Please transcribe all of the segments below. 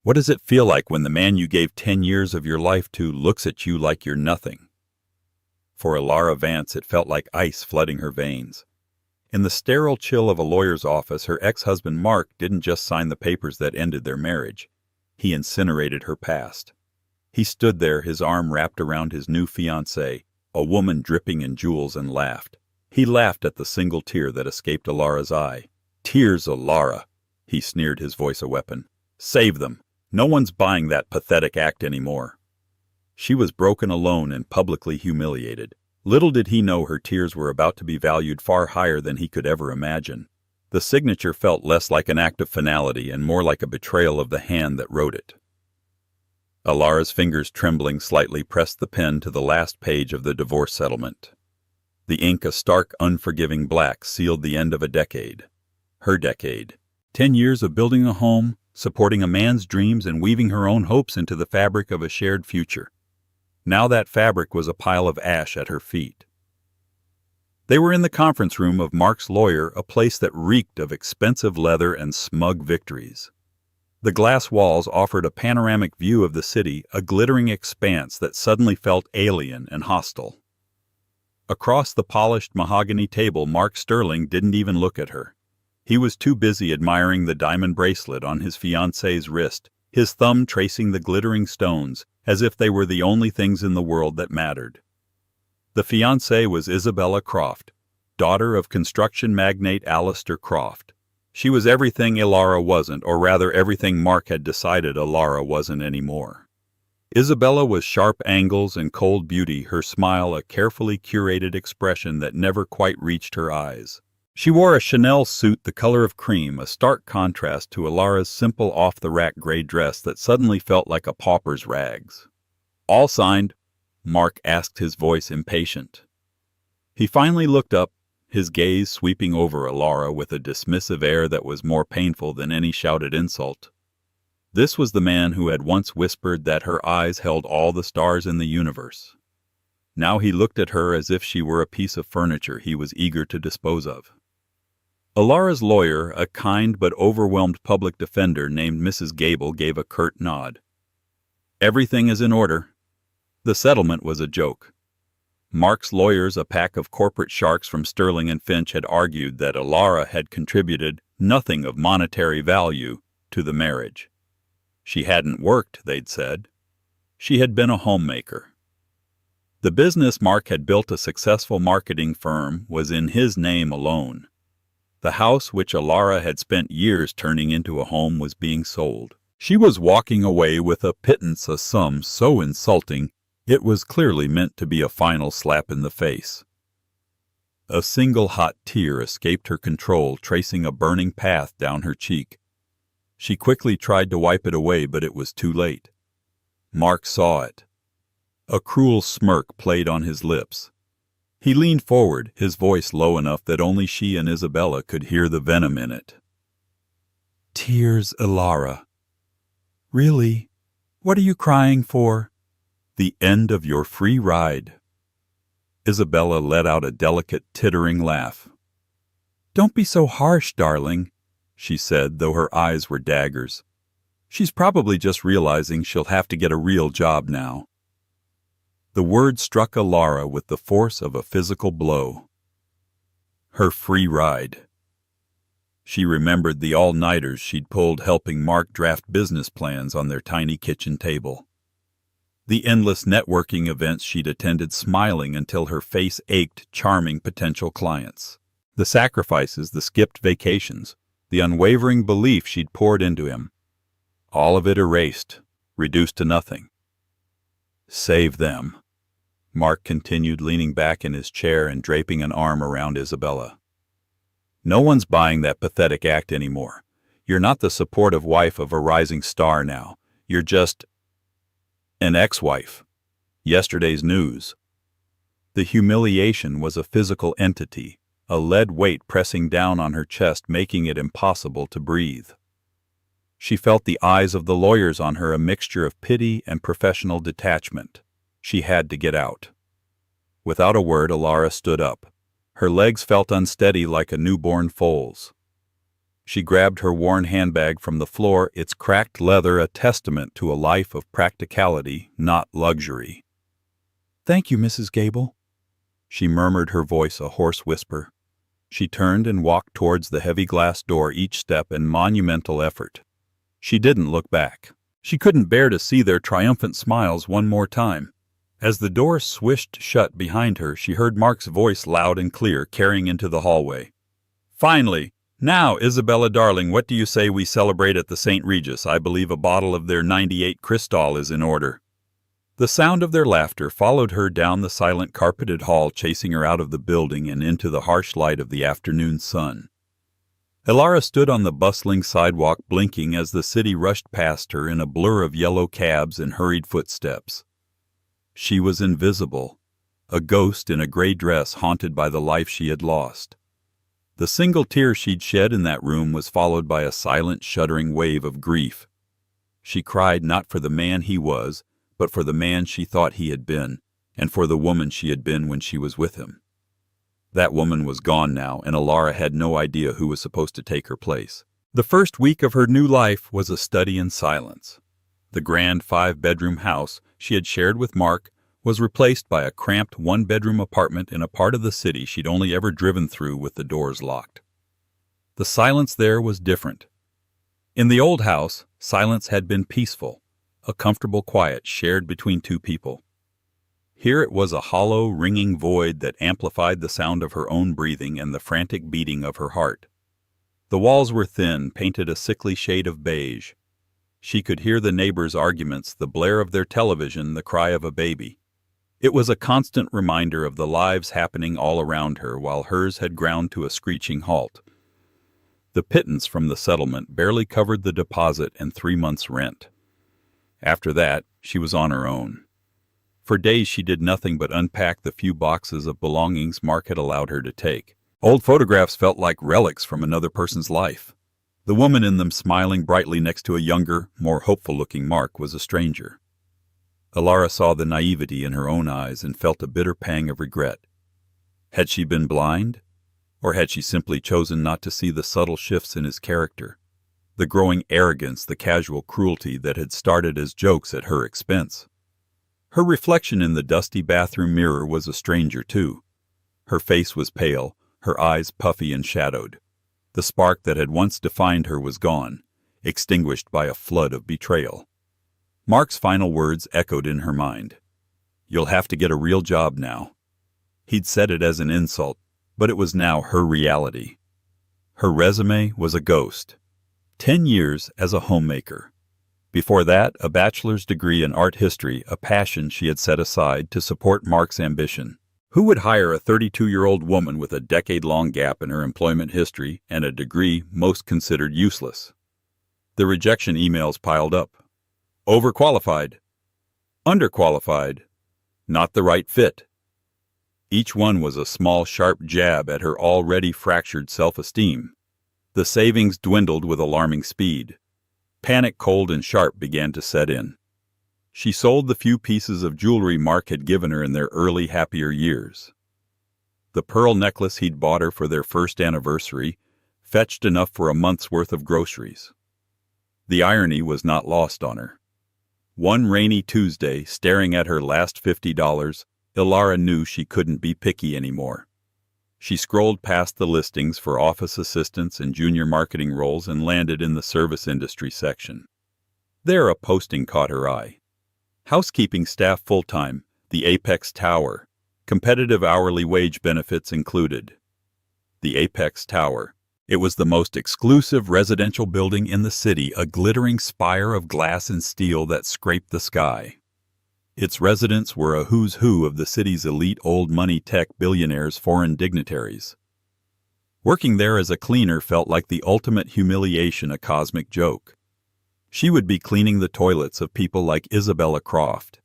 What does it feel like when the man you gave 10 years of your life to looks at you like you're nothing? For Elara Vance, it felt like ice flooding her veins. In the sterile chill of a lawyer's office, her ex-husband Mark didn't just sign the papers that ended their marriage. He incinerated her past. He stood there, his arm wrapped around his new fiancée, a woman dripping in jewels, and laughed. He laughed at the single tear that escaped Elara's eye. "Tears, Elara," he sneered, his voice a weapon. "Save them. No one's buying that pathetic act anymore." She was broken, alone, and publicly humiliated. Little did he know her tears were about to be valued far higher than he could ever imagine. The signature felt less like an act of finality and more like a betrayal of the hand that wrote it. Elara's fingers, trembling slightly, pressed the pen to the last page of the divorce settlement. The ink, a stark, unforgiving black, sealed the end of a decade. Her decade. 10 years of building a home, supporting a man's dreams, and weaving her own hopes into the fabric of a shared future. Now that fabric was a pile of ash at her feet. They were in the conference room of Mark's lawyer, a place that reeked of expensive leather and smug victories. The glass walls offered a panoramic view of the city, a glittering expanse that suddenly felt alien and hostile. Across the polished mahogany table, Mark Sterling didn't even look at her. He was too busy admiring the diamond bracelet on his fiancée's wrist, his thumb tracing the glittering stones, as if they were the only things in the world that mattered. The fiancée was Isabella Croft, daughter of construction magnate Alistair Croft. She was everything Elara wasn't, or rather everything Mark had decided Elara wasn't anymore. Isabella was sharp angles and cold beauty, her smile a carefully curated expression that never quite reached her eyes. She wore a Chanel suit the color of cream, a stark contrast to Elara's simple off-the-rack gray dress that suddenly felt like a pauper's rags. "All signed?" Mark asked, his voice impatient. He finally looked up, his gaze sweeping over Elara with a dismissive air that was more painful than any shouted insult. This was the man who had once whispered that her eyes held all the stars in the universe. Now he looked at her as if she were a piece of furniture he was eager to dispose of. Elara's lawyer, a kind but overwhelmed public defender named Mrs. Gable, gave a curt nod. "Everything is in order." The settlement was a joke. Mark's lawyers, a pack of corporate sharks from Sterling and Finch, had argued that Elara had contributed nothing of monetary value to the marriage. She hadn't worked, they'd said. She had been a homemaker. The business Mark had built, a successful marketing firm, was in his name alone. The house which Elara had spent years turning into a home was being sold. She was walking away with a pittance, a sum so insulting it was clearly meant to be a final slap in the face. A single hot tear escaped her control, tracing a burning path down her cheek. She quickly tried to wipe it away, but it was too late. Mark saw it. A cruel smirk played on his lips. He leaned forward, his voice low enough that only she and Isabella could hear the venom in it. "Tears, Elara. Really? What are you crying for?" "The end of your free ride." Isabella let out a delicate, tittering laugh. "Don't be so harsh, darling," she said, though her eyes were daggers. "She's probably just realizing she'll have to get a real job now." The word struck Elara with the force of a physical blow. Her free ride. She remembered the all-nighters she'd pulled helping Mark draft business plans on their tiny kitchen table. The endless networking events she'd attended, smiling until her face ached, charming potential clients. The sacrifices, the skipped vacations, the unwavering belief she'd poured into him. All of it erased, reduced to nothing. "Save them," Mark continued, leaning back in his chair and draping an arm around Isabella. "No one's buying that pathetic act anymore. You're not the supportive wife of a rising star now. You're just an ex-wife. Yesterday's news." The humiliation was a physical entity, a lead weight pressing down on her chest, making it impossible to breathe. She felt the eyes of the lawyers on her, a mixture of pity and professional detachment. She had to get out. Without a word, Elara stood up. Her legs felt unsteady like a newborn foal's. She grabbed her worn handbag from the floor, its cracked leather a testament to a life of practicality, not luxury. "Thank you, Mrs. Gable," she murmured, her voice a hoarse whisper. She turned and walked towards the heavy glass door, each step an monumental effort. She didn't look back. She couldn't bear to see their triumphant smiles one more time. As the door swished shut behind her, she heard Mark's voice loud and clear, carrying into the hallway. "Finally! Now, Isabella darling, what do you say we celebrate at the St. Regis? I believe a bottle of their '98 Cristal is in order." The sound of their laughter followed her down the silent carpeted hall, chasing her out of the building and into the harsh light of the afternoon sun. Elara stood on the bustling sidewalk, blinking as the city rushed past her in a blur of yellow cabs and hurried footsteps. She was invisible, a ghost in a gray dress haunted by the life she had lost. The single tear she'd shed in that room was followed by a silent, shuddering wave of grief. She cried not for the man he was, but for the man she thought he had been, and for the woman she had been when she was with him. That woman was gone now, and Elara had no idea who was supposed to take her place. The first week of her new life was a study in silence. The grand 5-bedroom house she had shared with Mark was replaced by a cramped 1-bedroom apartment in a part of the city she'd only ever driven through with the doors locked. The silence there was different. In the old house, silence had been peaceful, a comfortable quiet shared between two people. Here it was a hollow, ringing void that amplified the sound of her own breathing and the frantic beating of her heart. The walls were thin, painted a sickly shade of beige. She could hear the neighbors' arguments, the blare of their television, the cry of a baby. It was a constant reminder of the lives happening all around her, while hers had ground to a screeching halt. The pittance from the settlement barely covered the deposit and 3 months' rent. After that, she was on her own. For days she did nothing but unpack the few boxes of belongings Mark had allowed her to take. Old photographs felt like relics from another person's life. The woman in them, smiling brightly next to a younger, more hopeful-looking Mark, was a stranger. Elara saw the naivety in her own eyes and felt a bitter pang of regret. Had she been blind? Or had she simply chosen not to see the subtle shifts in his character? The growing arrogance, the casual cruelty that had started as jokes at her expense. Her reflection in the dusty bathroom mirror was a stranger, too. Her face was pale, her eyes puffy and shadowed. The spark that had once defined her was gone, extinguished by a flood of betrayal. Mark's final words echoed in her mind. "You'll have to get a real job now." He'd said it as an insult, but it was now her reality. Her resume was a ghost. 10 years as a homemaker. Before that, a bachelor's degree in art history, a passion she had set aside to support Mark's ambition. Who would hire a 32-year-old woman with a decade-long gap in her employment history and a degree most considered useless? The rejection emails piled up. Overqualified. Underqualified. Not the right fit. Each one was a small, sharp jab at her already fractured self-esteem. The savings dwindled with alarming speed. Panic, cold and sharp, began to set in. She sold the few pieces of jewelry Mark had given her in their early, happier years. The pearl necklace he'd bought her for their first anniversary fetched enough for a month's worth of groceries. The irony was not lost on her. One rainy Tuesday, staring at her last $50, Elara knew she couldn't be picky anymore. She scrolled past the listings for office assistants and junior marketing roles and landed in the service industry section. There a posting caught her eye. Housekeeping staff full-time, the Apex Tower, competitive hourly wage benefits included. The Apex Tower. It was the most exclusive residential building in the city, a glittering spire of glass and steel that scraped the sky. Its residents were a who's who of the city's elite old money tech billionaires, foreign dignitaries. Working there as a cleaner felt like the ultimate humiliation, a cosmic joke. She would be cleaning the toilets of people like Isabella Croft.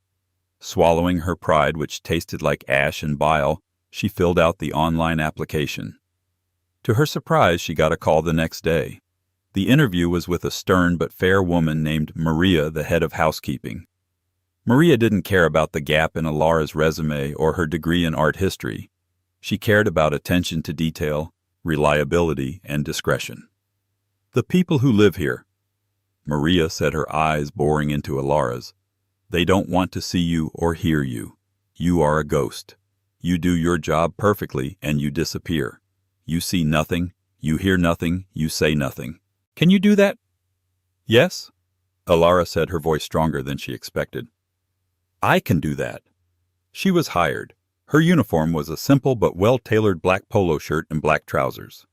Swallowing her pride, which tasted like ash and bile, she filled out the online application. To her surprise, she got a call the next day. The interview was with a stern but fair woman named Maria, the head of housekeeping. Maria didn't care about the gap in Elara's resume or her degree in art history. She cared about attention to detail, reliability, and discretion. The people who live here. Maria said, her eyes boring into Elara's. They don't want to see you or hear you. You are a ghost. You do your job perfectly and you disappear. You see nothing, you hear nothing, you say nothing. Can you do that? Yes, Elara said, her voice stronger than she expected. I can do that. She was hired. Her uniform was a simple but well-tailored black polo shirt and black trousers.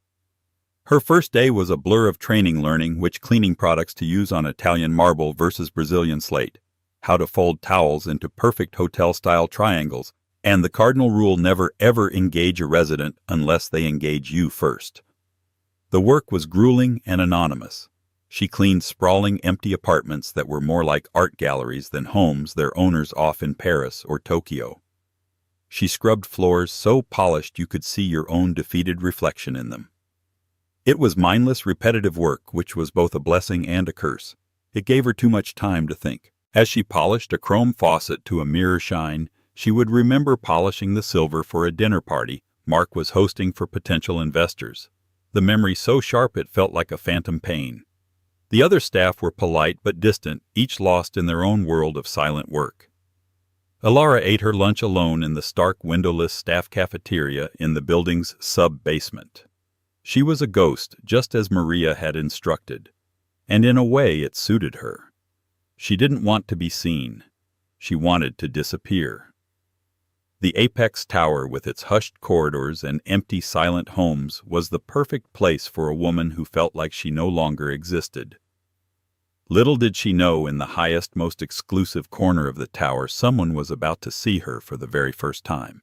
Her first day was a blur of training, learning which cleaning products to use on Italian marble versus Brazilian slate, how to fold towels into perfect hotel-style triangles, and the cardinal rule: never ever engage a resident unless they engage you first. The work was grueling and anonymous. She cleaned sprawling, empty apartments that were more like art galleries than homes their owners off in Paris or Tokyo. She scrubbed floors so polished you could see your own defeated reflection in them. It was mindless, repetitive work, which was both a blessing and a curse. It gave her too much time to think. As she polished a chrome faucet to a mirror shine, she would remember polishing the silver for a dinner party Mark was hosting for potential investors. The memory so sharp it felt like a phantom pain. The other staff were polite but distant, each lost in their own world of silent work. Elara ate her lunch alone in the stark, windowless staff cafeteria in the building's sub-basement. She was a ghost, just as Maria had instructed, and in a way it suited her. She didn't want to be seen. She wanted to disappear. The apex tower, with its hushed corridors and empty, silent homes, was the perfect place for a woman who felt like she no longer existed. Little did she know, in the highest, most exclusive corner of the tower, someone was about to see her for the very first time.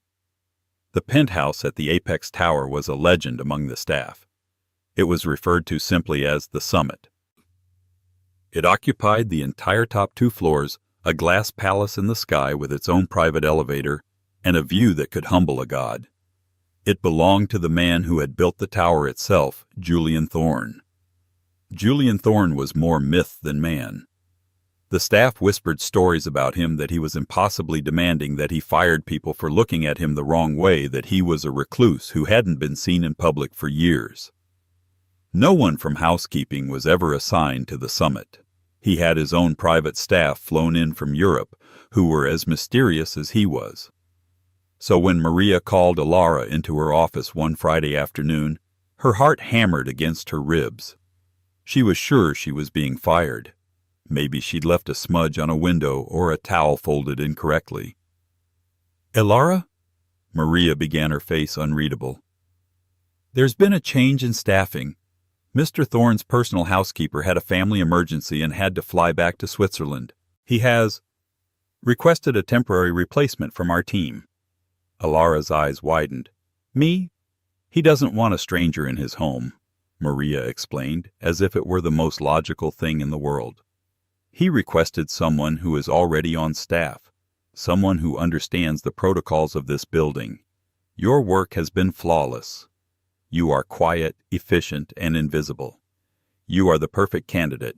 The penthouse at the apex tower was a legend among the staff. It was referred to simply as the Summit. It occupied the entire top 2 floors, a glass palace in the sky with its own private elevator, and a view that could humble a god. It belonged to the man who had built the tower itself, Julian Thorne. Julian Thorne was more myth than man. The staff whispered stories about him, that he was impossibly demanding, that he fired people for looking at him the wrong way, that he was a recluse who hadn't been seen in public for years. No one from housekeeping was ever assigned to the Summit. He had his own private staff flown in from Europe, who were as mysterious as he was. So when Maria called Elara into her office one Friday afternoon, her heart hammered against her ribs. She was sure she was being fired. Maybe she'd left a smudge on a window or a towel folded incorrectly. "Elara?" Maria began, her face unreadable. "There's been a change in staffing. Mr. Thorne's personal housekeeper had a family emergency and had to fly back to Switzerland. He has requested a temporary replacement from our team." Elara's eyes widened. "Me? He doesn't want a stranger in his home," Maria explained, as if it were the most logical thing in the world. "He requested someone who is already on staff, someone who understands the protocols of this building. Your work has been flawless. You are quiet, efficient, and invisible. You are the perfect candidate."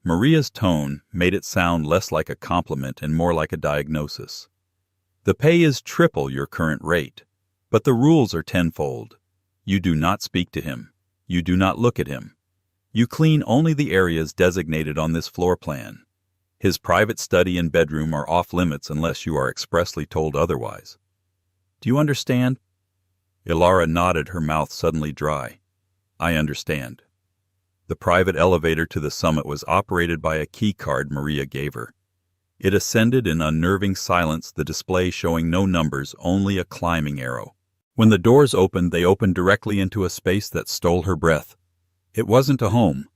Maria's tone made it sound less like a compliment and more like a diagnosis. "The pay is triple your current rate, but the rules are tenfold. You do not speak to him. You do not look at him. You clean only the areas designated on this floor plan. His private study and bedroom are off limits unless you are expressly told otherwise. Do you understand?" Elara nodded, her mouth suddenly dry. "I understand." The private elevator to the Summit was operated by a key card Maria gave her. It ascended in unnerving silence, the display showing no numbers, only a climbing arrow. When the doors opened, they opened directly into a space that stole her breath. It wasn't a home.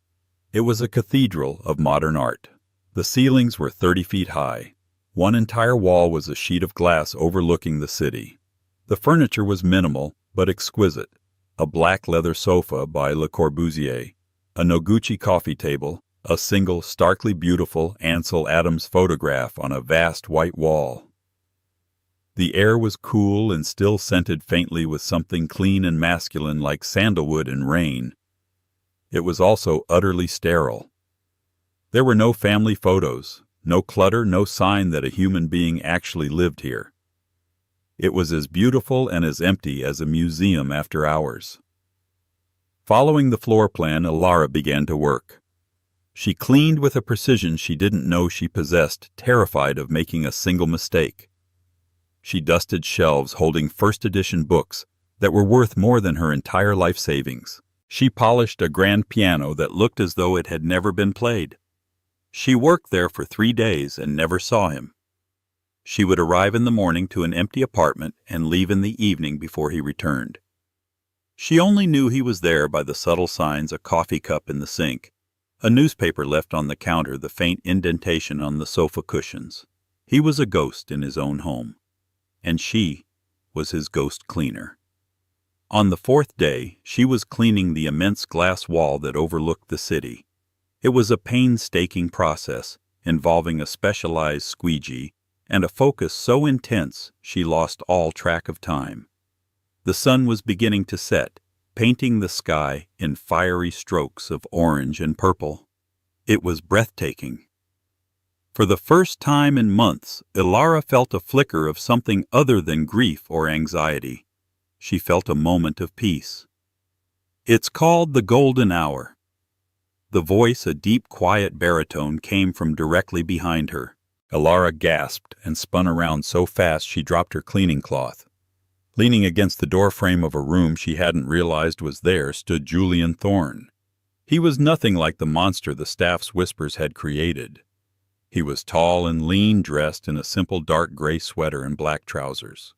It was a cathedral of modern art. The ceilings were 30 feet high. One entire wall was a sheet of glass overlooking the city. The furniture was minimal, but exquisite. A black leather sofa by Le Corbusier, a Noguchi coffee table, a single, starkly beautiful Ansel Adams photograph on a vast white wall. The air was cool and still scented faintly with something clean and masculine like sandalwood and rain. It was also utterly sterile. There were no family photos, no clutter, no sign that a human being actually lived here. It was as beautiful and as empty as a museum after hours. Following the floor plan, Elara began to work. She cleaned with a precision she didn't know she possessed, terrified of making a single mistake. She dusted shelves holding first-edition books that were worth more than her entire life savings. She polished a grand piano that looked as though it had never been played. She worked there for 3 days and never saw him. She would arrive in the morning to an empty apartment and leave in the evening before he returned. She only knew he was there by the subtle signs: a coffee cup in the sink, a newspaper left on the counter, the faint indentation on the sofa cushions. He was a ghost in his own home, and she was his ghost cleaner. On the 4th day, she was cleaning the immense glass wall that overlooked the city. It was a painstaking process, involving a specialized squeegee and a focus so intense she lost all track of time. The sun was beginning to set, painting the sky in fiery strokes of orange and purple. It was breathtaking. For the first time in months, Elara felt a flicker of something other than grief or anxiety. She felt a moment of peace. "It's called the golden hour." The voice, a deep, quiet baritone, came from directly behind her. Elara gasped and spun around so fast she dropped her cleaning cloth. Leaning against the doorframe of a room she hadn't realized was there stood Julian Thorne. He was nothing like the monster the staff's whispers had created. He was tall and lean, dressed in a simple dark gray sweater and black trousers.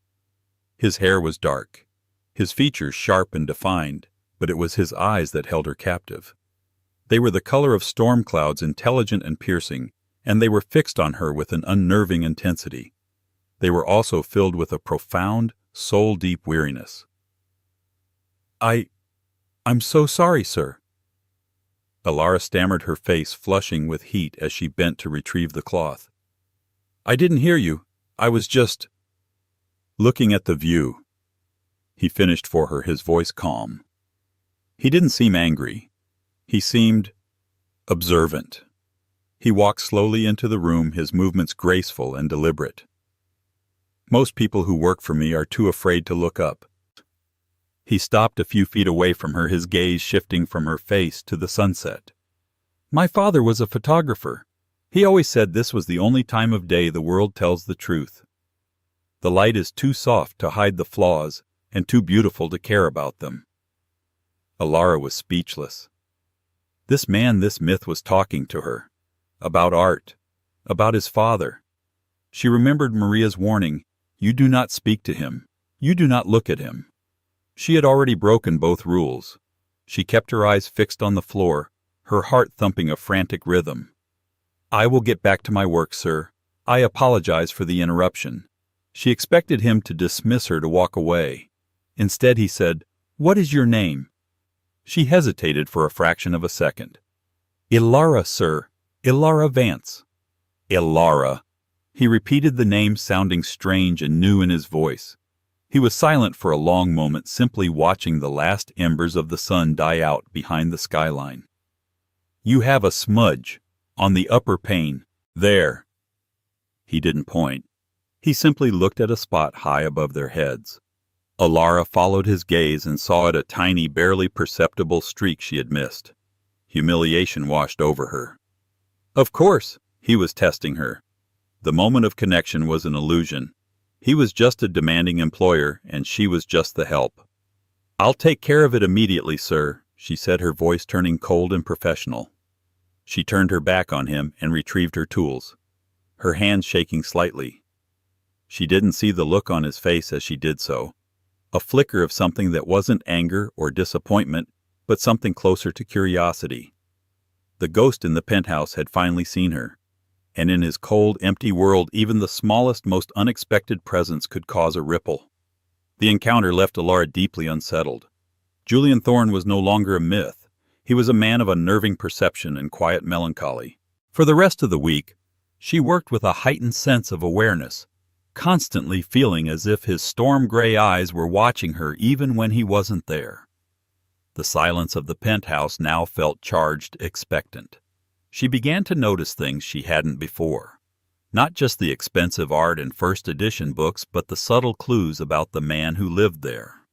His hair was dark, his features sharp and defined, but it was his eyes that held her captive. They were the color of storm clouds, intelligent and piercing, and they were fixed on her with an unnerving intensity. They were also filled with a profound, soul-deep weariness. I'm so sorry, sir." Elara stammered, her face flushing with heat as she bent to retrieve the cloth. "I didn't hear you. I was just looking at the view," he finished for her, his voice calm. He didn't seem angry. He seemed observant. He walked slowly into the room, his movements graceful and deliberate. "Most people who work for me are too afraid to look up." He stopped a few feet away from her, his gaze shifting from her face to the sunset. "My father was a photographer. He always said this was the only time of day the world tells the truth. The light is too soft to hide the flaws and too beautiful to care about them." Elara was speechless. This man, this myth, was talking to her. About art. About his father. She remembered Maria's warning: "You do not speak to him. You do not look at him." She had already broken both rules. She kept her eyes fixed on the floor, her heart thumping a frantic rhythm. "I will get back to my work, sir. I apologize for the interruption." She expected him to dismiss her, to walk away. Instead he said, "What is your name?" She hesitated for a fraction of a second. "Elara, sir. Elara Vance." "Elara." He repeated the name, sounding strange and new in his voice. He was silent for a long moment, simply watching the last embers of the sun die out behind the skyline. "You have a smudge on the upper pane. There." He didn't point. He simply looked at a spot high above their heads. Elara followed his gaze and saw it, a tiny, barely perceptible streak she had missed. Humiliation washed over her. Of course, he was testing her. The moment of connection was an illusion. He was just a demanding employer, and she was just the help. "I'll take care of it immediately, sir," she said, her voice turning cold and professional. She turned her back on him and retrieved her tools, her hands shaking slightly. She didn't see the look on his face as she did so. A flicker of something that wasn't anger or disappointment, but something closer to curiosity. The ghost in the penthouse had finally seen her, and in his cold, empty world even the smallest, most unexpected presence could cause a ripple. The encounter left Elara deeply unsettled. Julian Thorne was no longer a myth. He was a man of unnerving perception and quiet melancholy. For the rest of the week, she worked with a heightened sense of awareness, constantly feeling as if his storm-gray eyes were watching her even when he wasn't there. The silence of the penthouse now felt charged, expectant. She began to notice things she hadn't before. Not just the expensive art and first edition books, but the subtle clues about the man who lived there.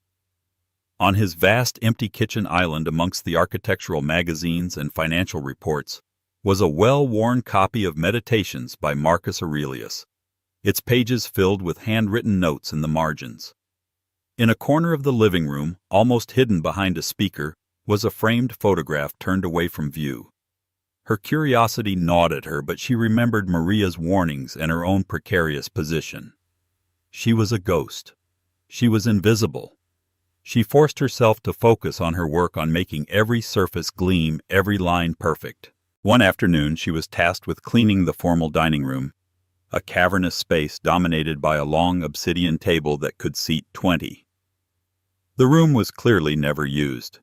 On his vast empty kitchen island amongst the architectural magazines and financial reports was a well-worn copy of Meditations by Marcus Aurelius, its pages filled with handwritten notes in the margins. In a corner of the living room, almost hidden behind a speaker, was a framed photograph turned away from view. Her curiosity gnawed at her, but she remembered Maria's warnings and her own precarious position. She was a ghost. She was invisible. She forced herself to focus on her work on making every surface gleam, every line perfect. One afternoon she was tasked with cleaning the formal dining room, a cavernous space dominated by a long obsidian table that could seat 20. The room was clearly never used.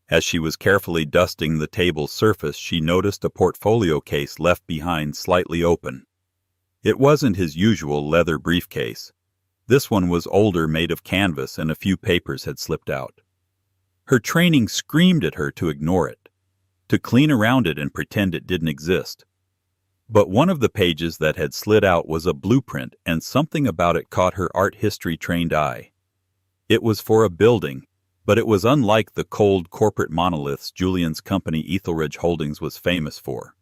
As she was carefully dusting the table's surface, she noticed a portfolio case left behind slightly open. It wasn't his usual leather briefcase. This one was older, made of canvas, and a few papers had slipped out. Her training screamed at her to ignore it, to clean around it and pretend it didn't exist. But one of the pages that had slid out was a blueprint, and something about it caught her art history-trained eye. It was for a building, but it was unlike the cold corporate monoliths Julian's company Ethelridge Holdings was famous for.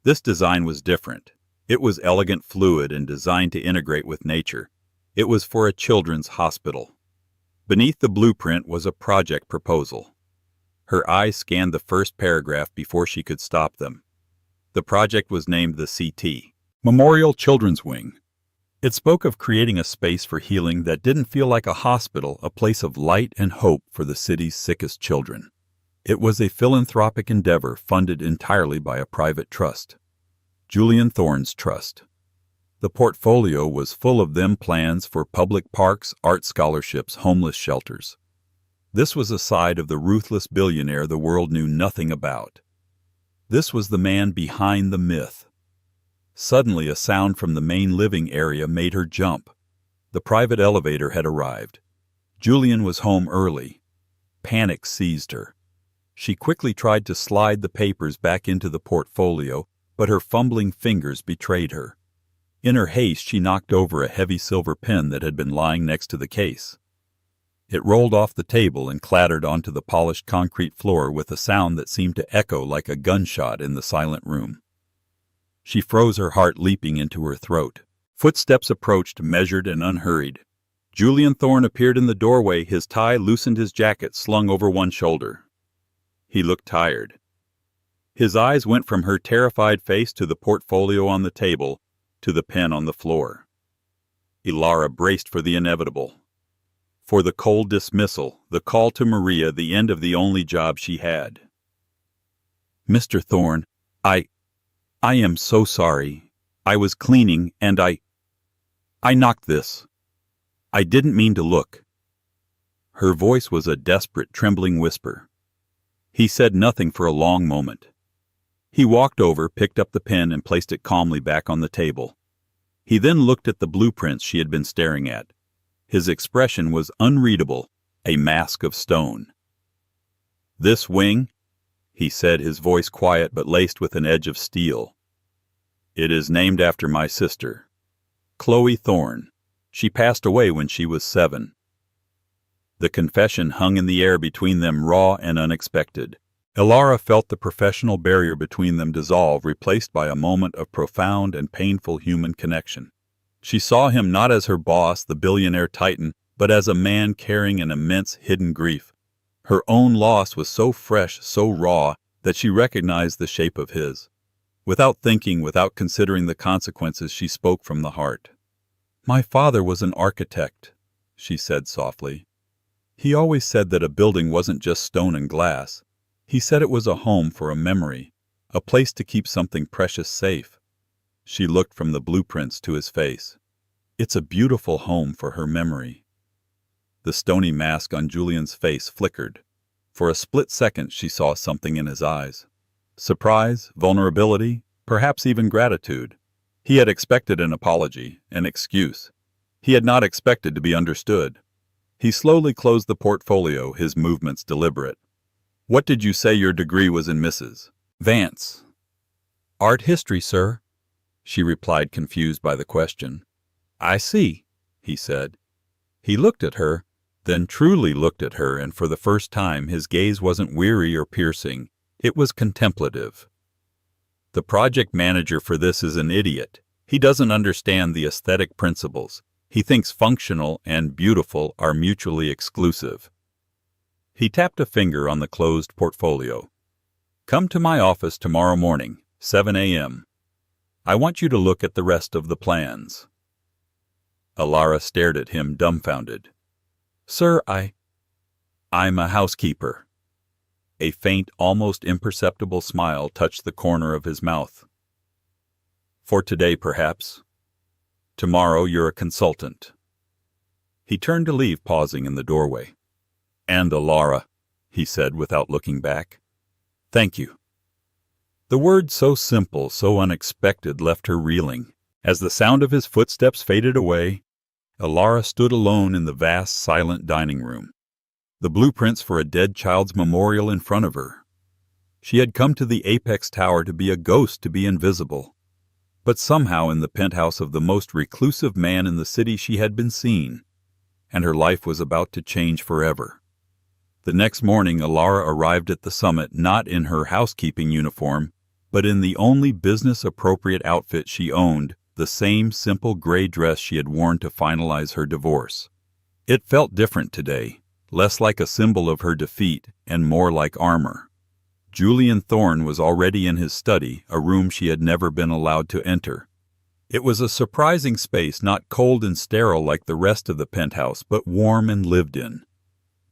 This design was different. It was elegant, fluid, and designed to integrate with nature. It was for a children's hospital. Beneath the blueprint was a project proposal. Her eyes scanned the first paragraph before she could stop them. The project was named the CT, Memorial Children's Wing. It spoke of creating a space for healing that didn't feel like a hospital, a place of light and hope for the city's sickest children. It was a philanthropic endeavor funded entirely by a private trust, Julian Thorne's trust. The portfolio was full of them plans for public parks, art scholarships, homeless shelters. This was a side of the ruthless billionaire the world knew nothing about. This was the man behind the myth. Suddenly, a sound from the main living area made her jump. The private elevator had arrived. Julian was home early. Panic seized her. She quickly tried to slide the papers back into the portfolio, but her fumbling fingers betrayed her. In her haste, she knocked over a heavy silver pen that had been lying next to the case. It rolled off the table and clattered onto the polished concrete floor with a sound that seemed to echo like a gunshot in the silent room. She froze, her heart leaping into her throat. Footsteps approached, measured and unhurried. Julian Thorne appeared in the doorway, his tie loosened, his jacket slung over one shoulder. He looked tired. His eyes went from her terrified face to the portfolio on the table, to the pen on the floor. Elara braced for the inevitable. For the cold dismissal, the call to Maria, the end of the only job she had. "Mr. Thorne, I am so sorry. I was cleaning, and I knocked this. I didn't mean to look." Her voice was a desperate, trembling whisper. He said nothing for a long moment. He walked over, picked up the pen, and placed it calmly back on the table. He then looked at the blueprints she had been staring at. His expression was unreadable, a mask of stone. "This wing," he said, his voice quiet but laced with an edge of steel. "It is named after my sister, Chloe Thorne. She passed away when she was 7. The confession hung in the air between them, raw and unexpected. Elara felt the professional barrier between them dissolve, replaced by a moment of profound and painful human connection. She saw him not as her boss, the billionaire titan, but as a man carrying an immense hidden grief. Her own loss was so fresh, so raw, that she recognized the shape of his. Without thinking, without considering the consequences, she spoke from the heart. "My father was an architect," she said softly. "He always said that a building wasn't just stone and glass. He said it was a home for a memory, a place to keep something precious safe." She looked from the blueprints to his face. "It's a beautiful home for her memory." The stony mask on Julian's face flickered. For a split second she saw something in his eyes. Surprise, vulnerability, perhaps even gratitude. He had expected an apology, an excuse. He had not expected to be understood. He slowly closed the portfolio, his movements deliberate. "What did you say your degree was in, Mrs. Vance?" "Art history, sir," she replied, confused by the question. "I see," he said. He looked at her, then truly looked at her, and for the first time his gaze wasn't weary or piercing, it was contemplative. The project manager for this is an idiot. He doesn't understand the aesthetic principles. He thinks functional and beautiful are mutually exclusive. He tapped a finger on the closed portfolio. Come to my office tomorrow morning, 7 a.m. I want you to look at the rest of the plans. Elara stared at him dumbfounded. Sir, I'm a housekeeper. A faint, almost imperceptible smile touched the corner of his mouth. For today, perhaps. Tomorrow you're a consultant. He turned to leave, pausing in the doorway. And Elara, he said without looking back. Thank you. The word, so simple, so unexpected, left her reeling. As the sound of his footsteps faded away, Elara stood alone in the vast, silent dining room, the blueprints for a dead child's memorial in front of her. She had come to the apex tower to be a ghost, to be invisible. But somehow in the penthouse of the most reclusive man in the city she had been seen, and her life was about to change forever. The next morning Elara arrived at the summit not in her housekeeping uniform, but in the only business-appropriate outfit she owned, the same simple gray dress she had worn to finalize her divorce. It felt different today, less like a symbol of her defeat and more like armor. Julian Thorne was already in his study, a room she had never been allowed to enter. It was a surprising space, not cold and sterile like the rest of the penthouse, but warm and lived in.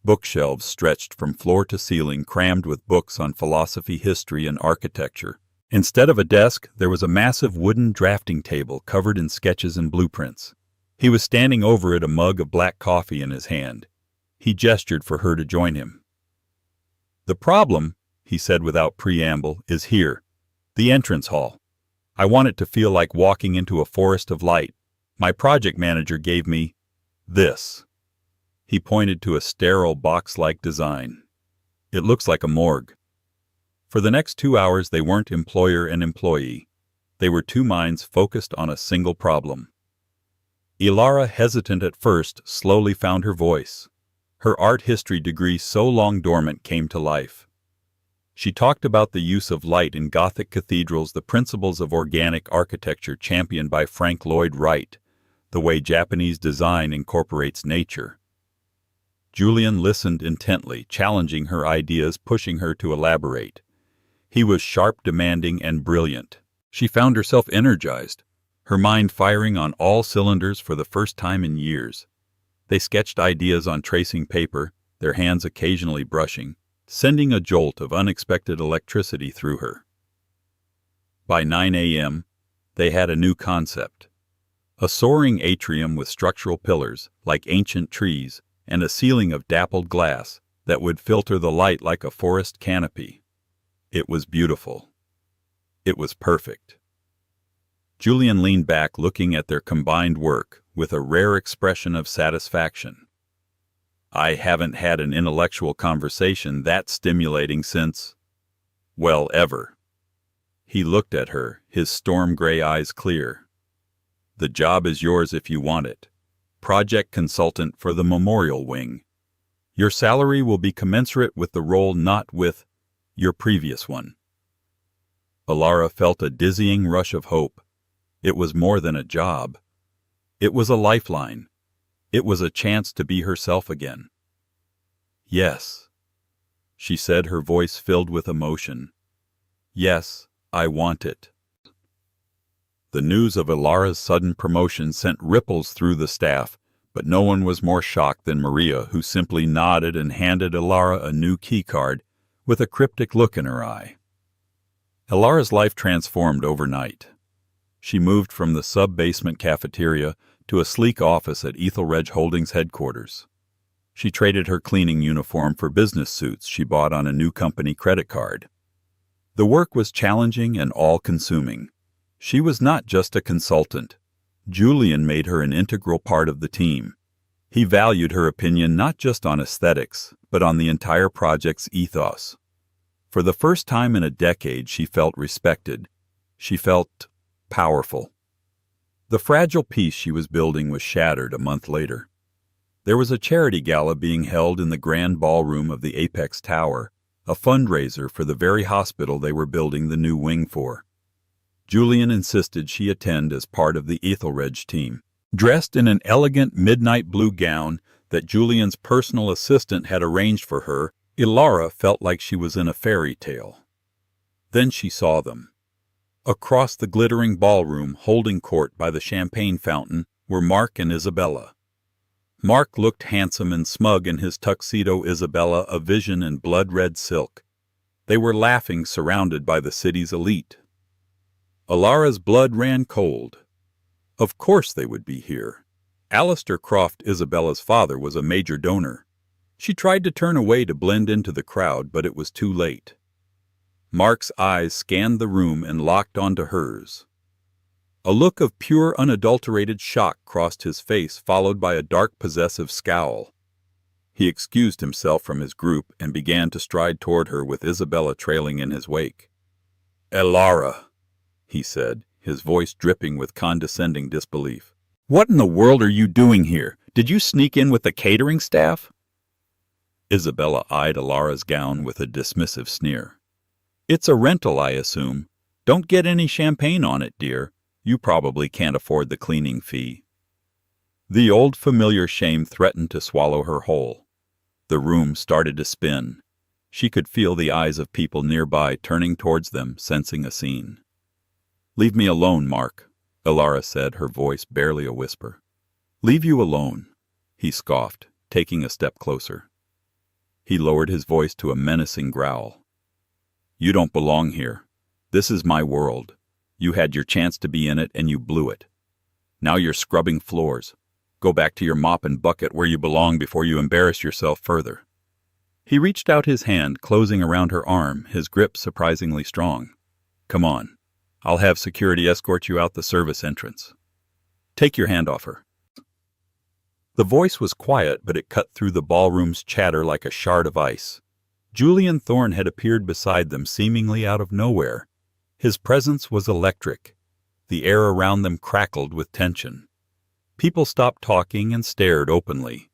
Bookshelves stretched from floor to ceiling, crammed with books on philosophy, history, and architecture. Instead of a desk, there was a massive wooden drafting table covered in sketches and blueprints. He was standing over it, a mug of black coffee in his hand. He gestured for her to join him. The problem, he said without preamble, is here, the entrance hall. I want it to feel like walking into a forest of light. My project manager gave me this. He pointed to a sterile box-like design. It looks like a morgue. For the next 2 hours they weren't employer and employee. They were two minds focused on a single problem. Elara, hesitant at first, slowly found her voice. Her art history degree, so long dormant, came to life. She talked about the use of light in Gothic cathedrals, the principles of organic architecture championed by Frank Lloyd Wright, the way Japanese design incorporates nature. Julian listened intently, challenging her ideas, pushing her to elaborate. He was sharp, demanding, and brilliant. She found herself energized, her mind firing on all cylinders for the first time in years. They sketched ideas on tracing paper, their hands occasionally brushing, sending a jolt of unexpected electricity through her. By 9 a.m., they had a new concept. A soaring atrium with structural pillars, like ancient trees, and a ceiling of dappled glass that would filter the light like a forest canopy. It was beautiful. It was perfect. Julian leaned back, looking at their combined work with a rare expression of satisfaction. I haven't had an intellectual conversation that stimulating since, well, ever. He looked at her, his storm-gray eyes clear. The job is yours if you want it. Project consultant for the memorial wing. Your salary will be commensurate with the role, not with your previous one. Elara felt a dizzying rush of hope. It was more than a job. It was a lifeline. It was a chance to be herself again. Yes, she said, her voice filled with emotion. Yes, I want it. The news of Elara's sudden promotion sent ripples through the staff, but no one was more shocked than Maria, who simply nodded and handed Elara a new keycard with a cryptic look in her eye. Elara's life transformed overnight. She moved from the sub-basement cafeteria to a sleek office at Ethelredge Holdings headquarters. She traded her cleaning uniform for business suits she bought on a new company credit card. The work was challenging and all-consuming. She was not just a consultant. Julian made her an integral part of the team. He valued her opinion not just on aesthetics, but on the entire project's ethos. For the first time in a decade, she felt respected. She felt powerful. The fragile peace she was building was shattered a month later. There was a charity gala being held in the grand ballroom of the Apex Tower, a fundraiser for the very hospital they were building the new wing for. Julian insisted she attend as part of the Ethelredge team. Dressed in an elegant midnight blue gown that Julian's personal assistant had arranged for her, Elara felt like she was in a fairy tale. Then she saw them. Across the glittering ballroom, holding court by the champagne fountain, were Mark and Isabella. Mark looked handsome and smug in his tuxedo, Isabella a vision in blood-red silk. They were laughing, surrounded by the city's elite. Elara's blood ran cold. Of course they would be here. Alistair Croft, Isabella's father, was a major donor. She tried to turn away to blend into the crowd, but it was too late. Mark's eyes scanned the room and locked onto hers. A look of pure, unadulterated shock crossed his face, followed by a dark, possessive scowl. He excused himself from his group and began to stride toward her, with Isabella trailing in his wake. "Elara," he said, his voice dripping with condescending disbelief. "What in the world are you doing here? Did you sneak in with the catering staff?" Isabella eyed Elara's gown with a dismissive sneer. "It's a rental, I assume. Don't get any champagne on it, dear. You probably can't afford the cleaning fee." The old familiar shame threatened to swallow her whole. The room started to spin. She could feel the eyes of people nearby turning towards them, sensing a scene. "Leave me alone, Mark," Elara said, her voice barely a whisper. "Leave you alone," he scoffed, taking a step closer. He lowered his voice to a menacing growl. "You don't belong here. This is my world. You had your chance to be in it and you blew it. Now you're scrubbing floors. Go back to your mop and bucket where you belong before you embarrass yourself further." He reached out his hand, closing around her arm, his grip surprisingly strong. "Come on. I'll have security escort you out the service entrance. Take your hand off her." The voice was quiet, but it cut through the ballroom's chatter like a shard of ice. Julian Thorne had appeared beside them, seemingly out of nowhere. His presence was electric. The air around them crackled with tension. People stopped talking and stared openly.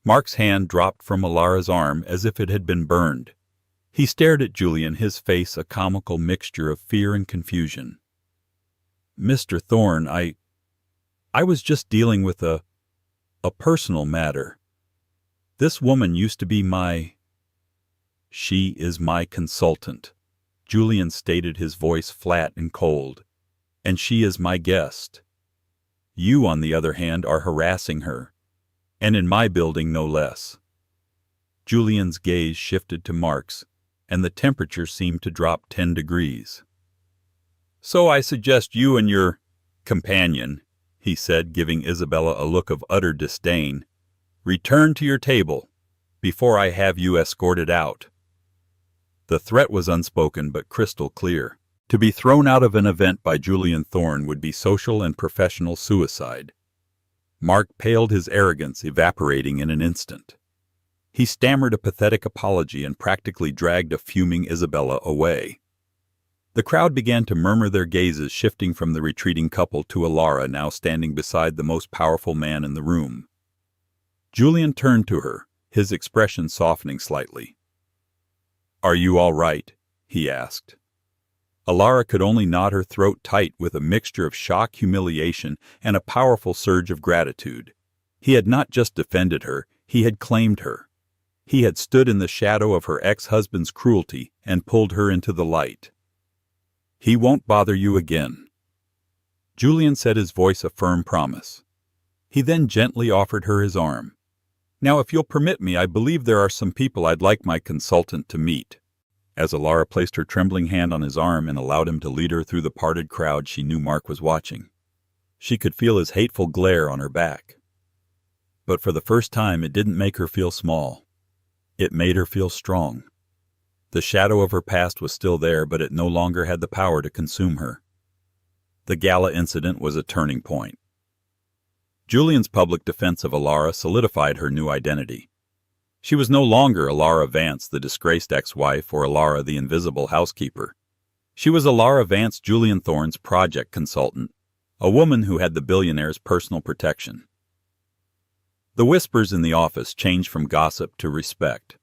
Mark's hand dropped from Elara's arm as if it had been burned. He stared at Julian, his face a comical mixture of fear and confusion. "Mr. Thorne, I was just dealing with a personal matter. This woman used to be my—" "She is my consultant," Julian stated, his voice flat and cold. "And she is my guest. You, on the other hand, are harassing her. And in my building, no less." Julian's gaze shifted to Mark's, and the temperature seemed to drop 10 degrees. "So I suggest you and your companion," he said, giving Isabella a look of utter disdain, "return to your table before I have you escorted out." The threat was unspoken but crystal clear. To be thrown out of an event by Julian Thorne would be social and professional suicide. Mark paled, his arrogance evaporating in an instant. He stammered a pathetic apology and practically dragged a fuming Isabella away. The crowd began to murmur, their gazes shifting from the retreating couple to Elara, now standing beside the most powerful man in the room. Julian turned to her, his expression softening slightly. "Are you all right?" he asked. Elara could only nod, her throat tight with a mixture of shock, humiliation, and a powerful surge of gratitude. He had not just defended her, he had claimed her. He had stood in the shadow of her ex-husband's cruelty and pulled her into the light. "He won't bother you again." Julian said, his voice a firm promise. He then gently offered her his arm. "Now, if you'll permit me, I believe there are some people I'd like my consultant to meet." As Elara placed her trembling hand on his arm and allowed him to lead her through the parted crowd, she knew Mark was watching. She could feel his hateful glare on her back. But for the first time, it didn't make her feel small. It made her feel strong. The shadow of her past was still there, but it no longer had the power to consume her. The gala incident was a turning point. Julian's public defense of Elara solidified her new identity. She was no longer Elara Vance, the disgraced ex-wife, or Elara, the invisible housekeeper. She was Elara Vance, Julian Thorne's project consultant, a woman who had the billionaire's personal protection. The whispers in the office changed from gossip to respect.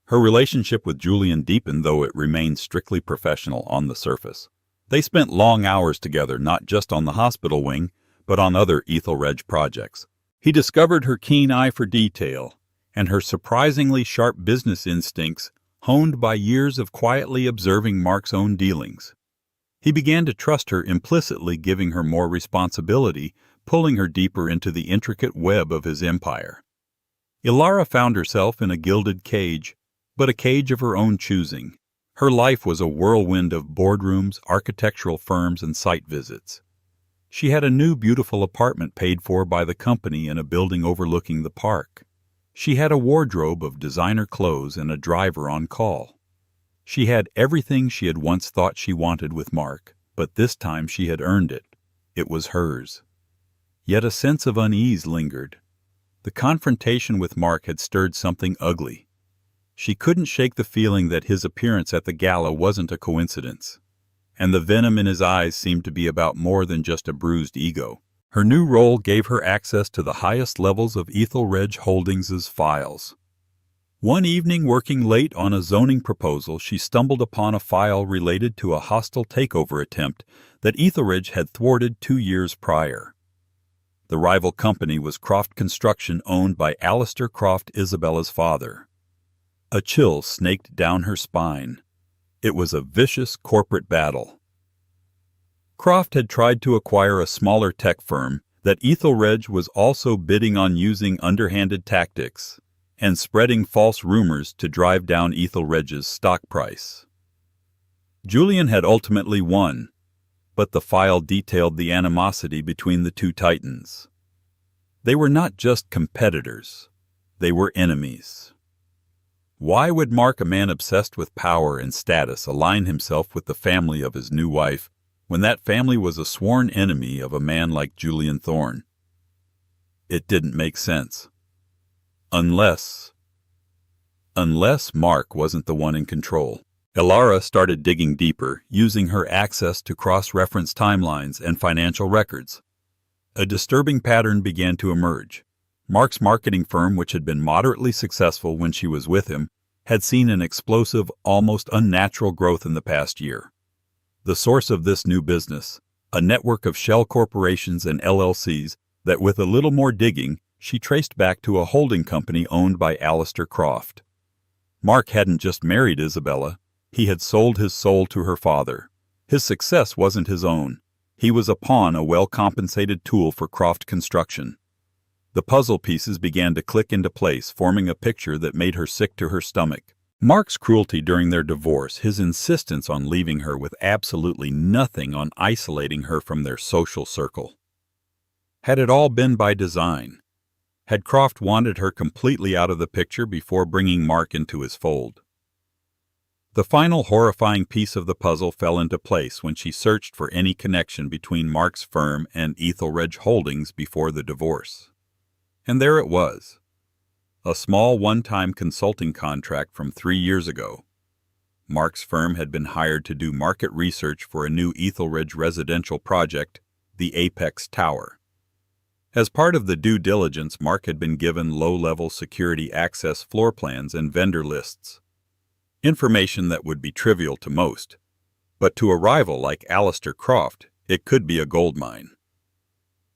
Her relationship with Julian deepened, though it remained strictly professional on the surface. They spent long hours together, not just on the hospital wing, but on other Ethelred projects. He discovered her keen eye for detail and her surprisingly sharp business instincts, honed by years of quietly observing Mark's own dealings. He began to trust her implicitly, giving her more responsibility, pulling her deeper into the intricate web of his empire. Elara found herself in a gilded cage, but a cage of her own choosing. Her life was a whirlwind of boardrooms, architectural firms, and site visits. She had a new, beautiful apartment paid for by the company in a building overlooking the park. She had a wardrobe of designer clothes and a driver on call. She had everything she had once thought she wanted with Mark, but this time she had earned it. It was hers. Yet a sense of unease lingered. The confrontation with Mark had stirred something ugly. She couldn't shake the feeling that his appearance at the gala wasn't a coincidence, and the venom in his eyes seemed to be about more than just a bruised ego. Her new role gave her access to the highest levels of Ethelred Holdings's files. One evening, working late on a zoning proposal, she stumbled upon a file related to a hostile takeover attempt that Ethelred had thwarted 2 years prior. The rival company was Croft Construction, owned by Alistair Croft, Isabella's father. A chill snaked down her spine. It was a vicious corporate battle. Croft had tried to acquire a smaller tech firm that Ethelred was also bidding on, using underhanded tactics and spreading false rumors to drive down Ethelred's stock price. Julian had ultimately won, but the file detailed the animosity between the two titans. They were not just competitors, they were enemies. Why would Mark, a man obsessed with power and status, align himself with the family of his new wife when that family was a sworn enemy of a man like Julian Thorne? It didn't make sense. Unless Mark wasn't the one in control. Elara started digging deeper, using her access to cross-reference timelines and financial records. A disturbing pattern began to emerge. Mark's marketing firm, which had been moderately successful when she was with him, had seen an explosive, almost unnatural growth in the past year. The source of this new business, a network of shell corporations and LLCs that, with a little more digging, she traced back to a holding company owned by Alistair Croft. Mark hadn't just married Isabella, he had sold his soul to her father. His success wasn't his own. He was a pawn, a well-compensated tool for Croft Construction. The puzzle pieces began to click into place, forming a picture that made her sick to her stomach. Mark's cruelty during their divorce, his insistence on leaving her with absolutely nothing, on isolating her from their social circle. Had it all been by design? Had Croft wanted her completely out of the picture before bringing Mark into his fold? The final horrifying piece of the puzzle fell into place when she searched for any connection between Mark's firm and Ethelred Holdings before the divorce. And there it was. A small one-time consulting contract from 3 years ago. Mark's firm had been hired to do market research for a new Ethelred residential project, the Apex Tower. As part of the due diligence, Mark had been given low-level security access floor plans and vendor lists. Information that would be trivial to most, but to a rival like Alistair Croft, it could be a goldmine.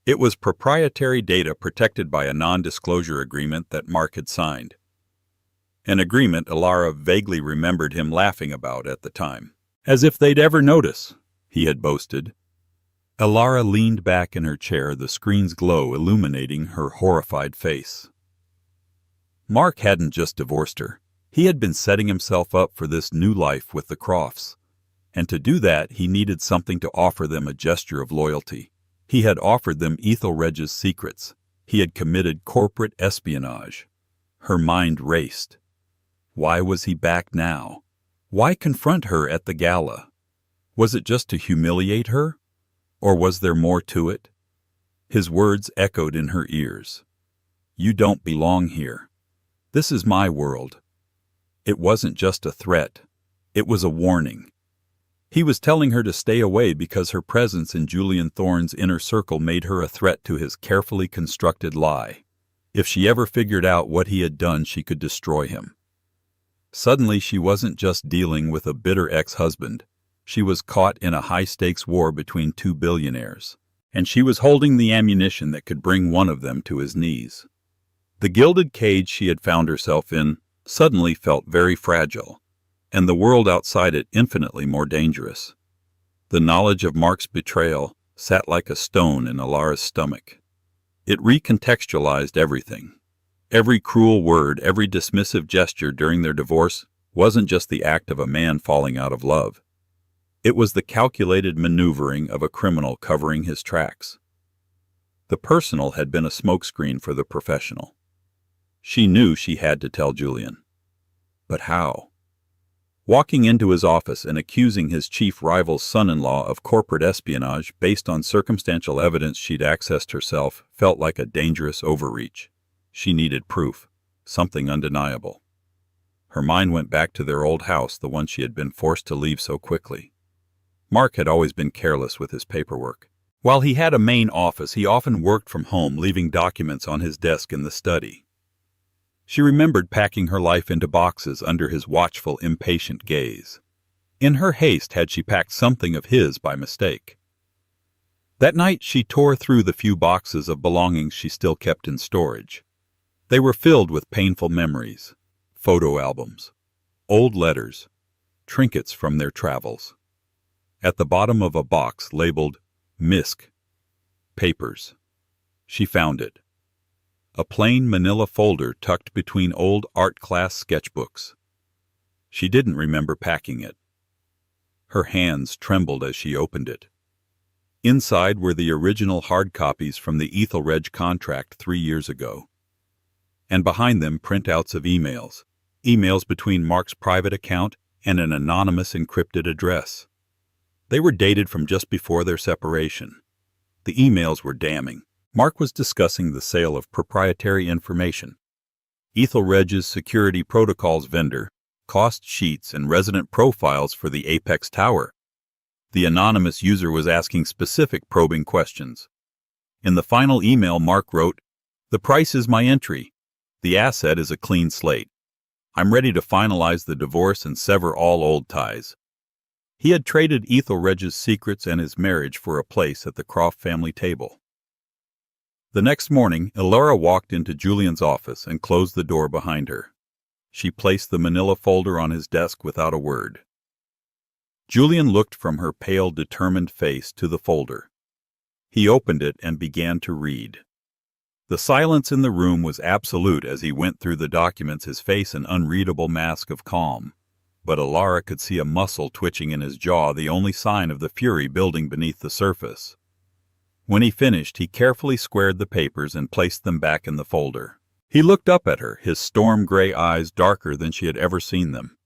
It was proprietary data protected by a non-disclosure agreement that Mark had signed. An agreement Elara vaguely remembered him laughing about at the time. As if they'd ever notice, he had boasted. Elara leaned back in her chair, the screen's glow illuminating her horrified face. Mark hadn't just divorced her. He had been setting himself up for this new life with the Crofts. And to do that, he needed something to offer them, a gesture of loyalty. He had offered them Ethelred's secrets. He had committed corporate espionage. Her mind raced. Why was he back now? Why confront her at the gala? Was it just to humiliate her? Or was there more to it? His words echoed in her ears. You don't belong here. This is my world. It wasn't just a threat. It was a warning. He was telling her to stay away because her presence in Julian Thorne's inner circle made her a threat to his carefully constructed lie. If she ever figured out what he had done, she could destroy him. Suddenly, she wasn't just dealing with a bitter ex-husband. She was caught in a high-stakes war between two billionaires, and she was holding the ammunition that could bring one of them to his knees. The gilded cage she had found herself in suddenly felt very fragile, and the world outside it infinitely more dangerous. The knowledge of Mark's betrayal sat like a stone in Elara's stomach. It recontextualized everything. Every cruel word, every dismissive gesture during their divorce wasn't just the act of a man falling out of love. It was the calculated maneuvering of a criminal covering his tracks. The personal had been a smokescreen for the professional. She knew she had to tell Julian. But how? Walking into his office and accusing his chief rival's son-in-law of corporate espionage based on circumstantial evidence she'd accessed herself felt like a dangerous overreach. She needed proof, something undeniable. Her mind went back to their old house, the one she had been forced to leave so quickly. Mark had always been careless with his paperwork. While he had a main office, he often worked from home, leaving documents on his desk in the study. She remembered packing her life into boxes under his watchful, impatient gaze. In her haste, had she packed something of his by mistake? That night, she tore through the few boxes of belongings she still kept in storage. They were filled with painful memories, photo albums, old letters, trinkets from their travels. At the bottom of a box labeled MISC, Papers, she found it. A plain manila folder tucked between old art class sketchbooks. She didn't remember packing it. Her hands trembled as she opened it. Inside were the original hard copies from the Ethelred contract 3 years ago. And behind them, printouts of emails between Mark's private account and an anonymous encrypted address. They were dated from just before their separation. The emails were damning. Mark was discussing the sale of proprietary information, Ethelred's security protocols vendor, cost sheets, and resident profiles for the Apex Tower. The anonymous user was asking specific probing questions. In the final email, Mark wrote, "The price is my entry. The asset is a clean slate. I'm ready to finalize the divorce and sever all old ties." He had traded Ethelred's secrets and his marriage for a place at the Croft family table. The next morning, Elara walked into Julian's office and closed the door behind her. She placed the manila folder on his desk without a word. Julian looked from her pale, determined face to the folder. He opened it and began to read. The silence in the room was absolute as he went through the documents, his face an unreadable mask of calm. But Elara could see a muscle twitching in his jaw, the only sign of the fury building beneath the surface. When he finished, he carefully squared the papers and placed them back in the folder. He looked up at her, his storm-gray eyes darker than she had ever seen them.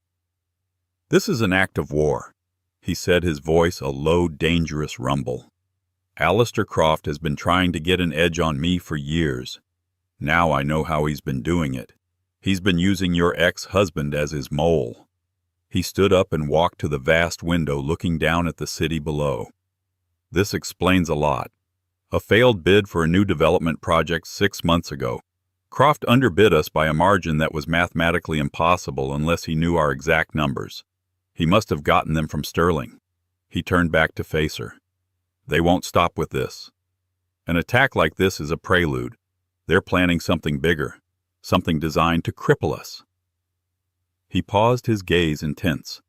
"This is an act of war," he said, his voice a low, dangerous rumble. "Alistair Croft has been trying to get an edge on me for years. Now I know how he's been doing it. He's been using your ex-husband as his mole." He stood up and walked to the vast window looking down at the city below. "This explains a lot. A failed bid for a new development project 6 months ago. Croft underbid us by a margin that was mathematically impossible unless he knew our exact numbers. He must have gotten them from Sterling." He turned back to face her. "They won't stop with this. An attack like this is a prelude. They're planning something bigger, something designed to cripple us." He paused, his gaze intense.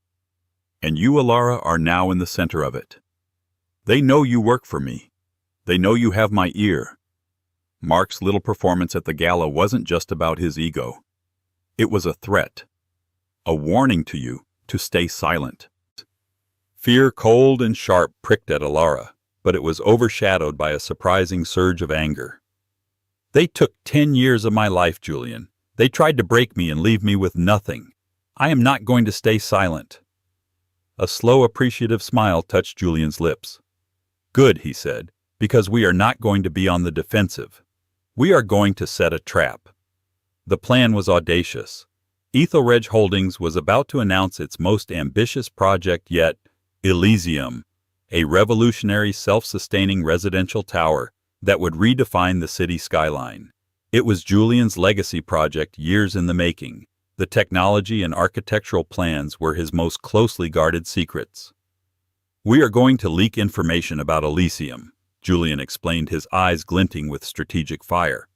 "And you, Elara, are now in the center of it. They know you work for me. They know you have my ear." Mark's little performance at the gala wasn't just about his ego. It was a threat, a warning to you to stay silent. Fear, cold and sharp, pricked at Elara, but it was overshadowed by a surprising surge of anger. "They took 10 years of my life, Julian. They tried to break me and leave me with nothing. I am not going to stay silent." A slow, appreciative smile touched Julian's lips. "Good," he said, "because we are not going to be on the defensive. We are going to set a trap." The plan was audacious. Ethelred Holdings was about to announce its most ambitious project yet, Elysium, a revolutionary self-sustaining residential tower that would redefine the city skyline. It was Julian's legacy project, years in the making. The technology and architectural plans were his most closely guarded secrets. "We are going to leak information about Elysium," Julian explained, his eyes glinting with strategic fire.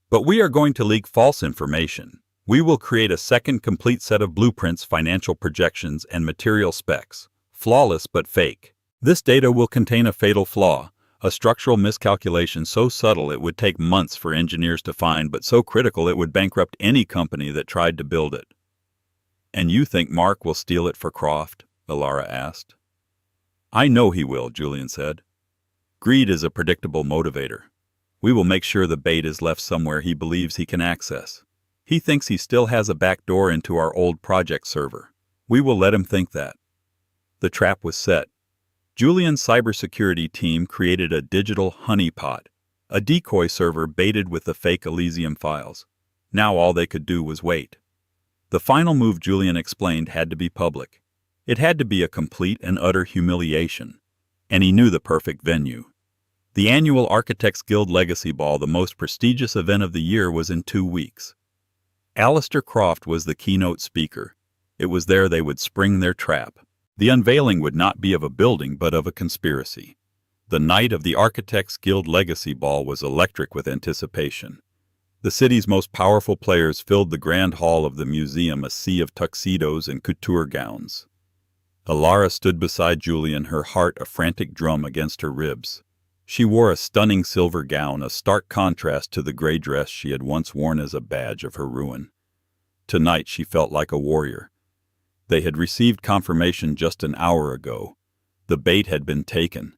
"But we are going to leak false information. We will create a second complete set of blueprints, financial projections, and material specs. Flawless but fake. This data will contain a fatal flaw, a structural miscalculation so subtle it would take months for engineers to find, but so critical it would bankrupt any company that tried to build it." "And you think Mark will steal it for Croft?" Elara asked. "I know he will," Julian said. "Greed is a predictable motivator. We will make sure the bait is left somewhere he believes he can access. He thinks he still has a back door into our old project server. We will let him think that." The trap was set. Julian's cybersecurity team created a digital honeypot, a decoy server baited with the fake Elysium files. Now all they could do was wait. The final move, Julian explained, had to be public. It had to be a complete and utter humiliation. And he knew the perfect venue. The annual Architects Guild Legacy Ball, the most prestigious event of the year, was in 2 weeks. Alistair Croft was the keynote speaker. It was there they would spring their trap. The unveiling would not be of a building, but of a conspiracy. The night of the Architects Guild Legacy Ball was electric with anticipation. The city's most powerful players filled the grand hall of the museum, a sea of tuxedos and couture gowns. Elara stood beside Julian, her heart a frantic drum against her ribs. She wore a stunning silver gown, a stark contrast to the gray dress she had once worn as a badge of her ruin. Tonight she felt like a warrior. They had received confirmation just an hour ago. The bait had been taken.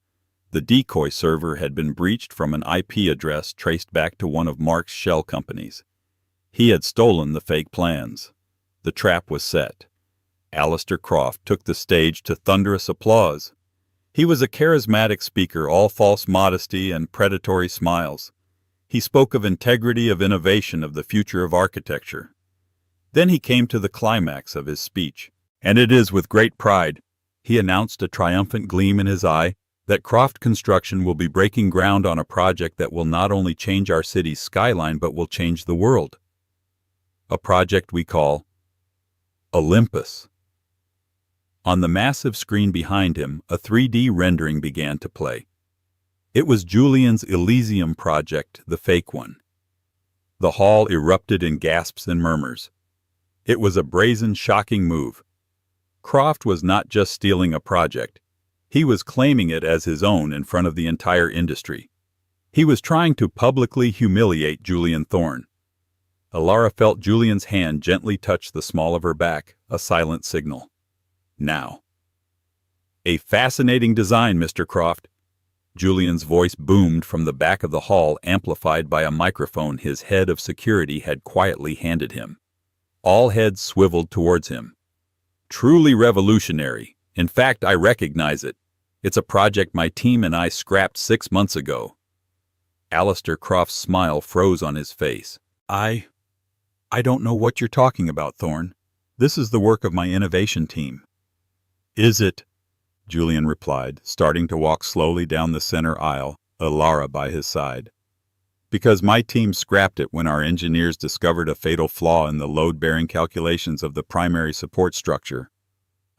The decoy server had been breached from an IP address traced back to one of Mark's shell companies. He had stolen the fake plans. The trap was set. Alistair Croft took the stage to thunderous applause. He was a charismatic speaker, all false modesty and predatory smiles. He spoke of integrity, of innovation, of the future of architecture. Then he came to the climax of his speech. "And it is with great pride," he announced, a triumphant gleam in his eye, "that Croft Construction will be breaking ground on a project that will not only change our city's skyline but will change the world. A project we call Olympus." On the massive screen behind him, a 3D rendering began to play. It was Julian's Elysium project, the fake one. The hall erupted in gasps and murmurs. It was a brazen, shocking move. Croft was not just stealing a project. He was claiming it as his own in front of the entire industry. He was trying to publicly humiliate Julian Thorne. Elara felt Julian's hand gently touch the small of her back, a silent signal. Now. "A fascinating design, Mr. Croft." Julian's voice boomed from the back of the hall, amplified by a microphone his head of security had quietly handed him. All heads swiveled towards him. "Truly revolutionary. In fact, I recognize it. It's a project my team and I scrapped 6 months ago." Alistair Croft's smile froze on his face. I don't know what you're talking about, Thorne. This is the work of my innovation team." "Is it?" Julian replied, starting to walk slowly down the center aisle, Elara by his side. "Because my team scrapped it when our engineers discovered a fatal flaw in the load-bearing calculations of the primary support structure.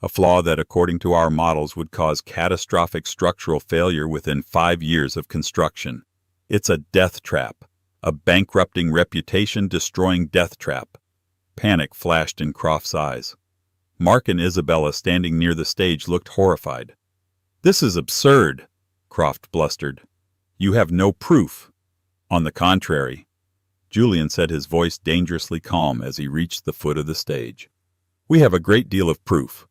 A flaw that, according to our models, would cause catastrophic structural failure within 5 years of construction. It's a death trap, a bankrupting, reputation-destroying death trap." Panic flashed in Croft's eyes. Mark and Isabella, standing near the stage, looked horrified. "This is absurd," Croft blustered. "You have no proof." "On the contrary," Julian said, his voice dangerously calm as he reached the foot of the stage. "We have a great deal of proof.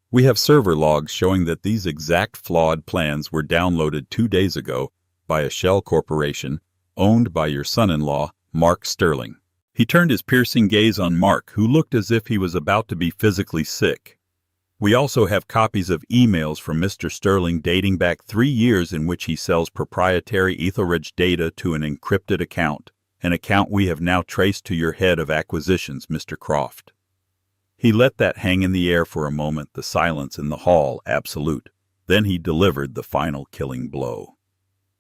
We have server logs showing that these exact flawed plans were downloaded 2 days ago by a shell corporation owned by your son-in-law, Mark Sterling." He turned his piercing gaze on Mark, who looked as if he was about to be physically sick. "We also have copies of emails from Mr. Sterling dating back 3 years in which he sells proprietary Etherage data to an encrypted account, an account we have now traced to your head of acquisitions, Mr. Croft." He let that hang in the air for a moment, the silence in the hall absolute. Then he delivered the final killing blow.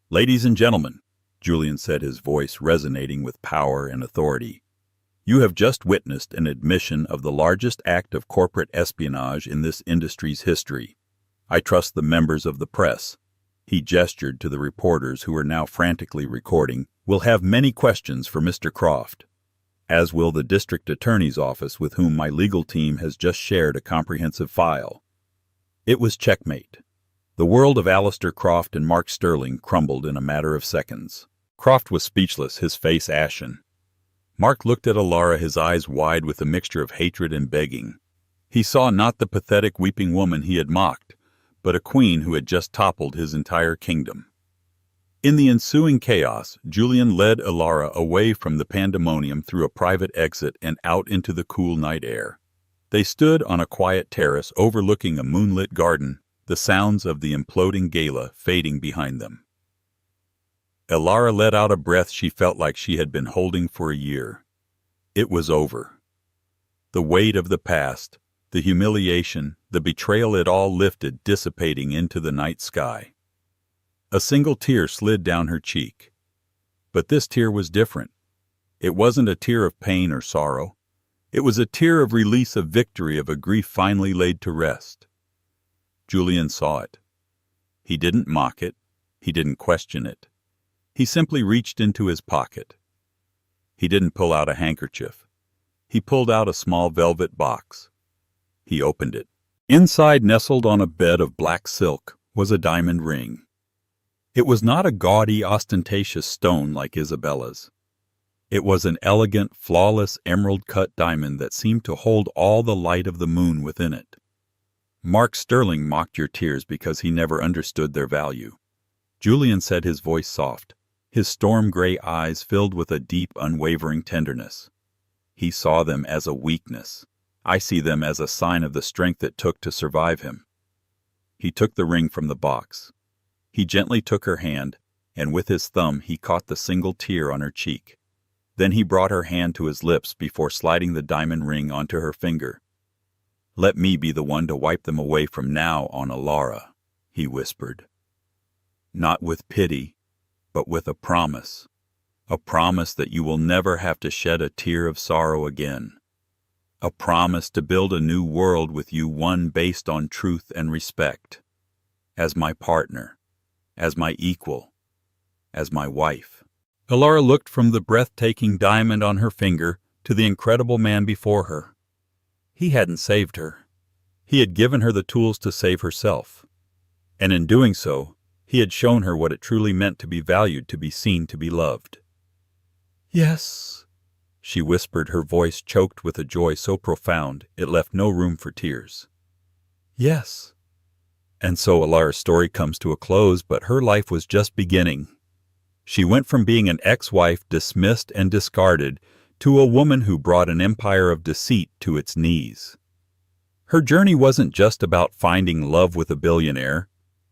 "Ladies and gentlemen, Julian said, his voice resonating with power and authority. "You have just witnessed an admission of the largest act of corporate espionage in this industry's history. I trust the members of the press," he gestured to the reporters who were now frantically recording, "will have many questions for Mr. Croft, as will the district attorney's office, with whom my legal team has just shared a comprehensive file." It was checkmate. The world of Alistair Croft and Mark Sterling crumbled in a matter of seconds. Croft was speechless, his face ashen. Mark looked at Elara, his eyes wide with a mixture of hatred and begging. He saw not the pathetic weeping woman he had mocked, but a queen who had just toppled his entire kingdom. In the ensuing chaos, Julian led Elara away from the pandemonium through a private exit and out into the cool night air. They stood on a quiet terrace overlooking a moonlit garden, the sounds of the imploding gala fading behind them. Elara let out a breath she felt like she had been holding for a year. It was over. The weight of the past, the humiliation, the betrayal, it all lifted, dissipating into the night sky. A single tear slid down her cheek. But this tear was different. It wasn't a tear of pain or sorrow. It was a tear of release, of victory, of a grief finally laid to rest. Julian saw it. He didn't mock it. He didn't question it. He simply reached into his pocket. He didn't pull out a handkerchief. He pulled out a small velvet box. He opened it. Inside, nestled on a bed of black silk, was a diamond ring. It was not a gaudy, ostentatious stone like Isabella's. It was an elegant, flawless, emerald-cut diamond that seemed to hold all the light of the moon within it. Mark Sterling mocked your tears because he never understood their value. Julian said, his voice soft, his storm-gray eyes filled with a deep, unwavering tenderness. He saw them as a weakness. I see them as a sign of the strength it took to survive him. He took the ring from the box. He gently took her hand, and with his thumb he caught the single tear on her cheek. Then he brought her hand to his lips before sliding the diamond ring onto her finger. "Let me be the one to wipe them away from now on, Elara," he whispered. "Not with pity, but with a promise that you will never have to shed a tear of sorrow again. A promise to build a new world with you, one based on truth and respect. As my partner, as my equal, as my wife." Elara looked from the breathtaking diamond on her finger to the incredible man before her. He hadn't saved her. He had given her the tools to save herself. And in doing so, he had shown her what it truly meant to be valued, to be seen, to be loved. "Yes," she whispered, her voice choked with a joy so profound it left no room for tears. "Yes." And so Elara's story comes to a close, but her life was just beginning. She went from being an ex-wife dismissed and discarded to a woman who brought an empire of deceit to its knees. Her journey wasn't just about finding love with a billionaire.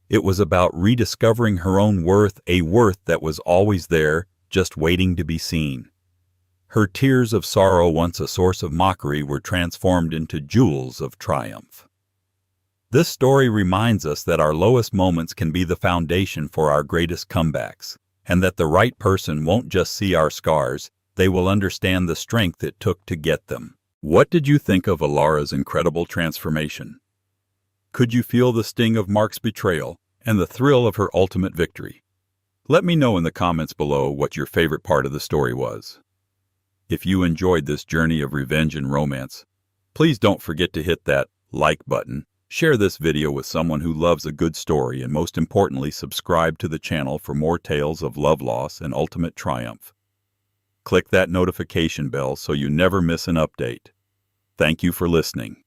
It was about rediscovering her own worth, a worth that was always there, just waiting to be seen. Her tears of sorrow, once a source of mockery, were transformed into jewels of triumph. This story reminds us that our lowest moments can be the foundation for our greatest comebacks, and that the right person won't just see our scars, they will understand the strength it took to get them. What did you think of Elara's incredible transformation? Could you feel the sting of Mark's betrayal and the thrill of her ultimate victory? Let me know in the comments below what your favorite part of the story was. If you enjoyed this journey of revenge and romance, please don't forget to hit that like button, share this video with someone who loves a good story, and most importantly, subscribe to the channel for more tales of love loss and ultimate triumph. Click that notification bell so you never miss an update. Thank you for listening.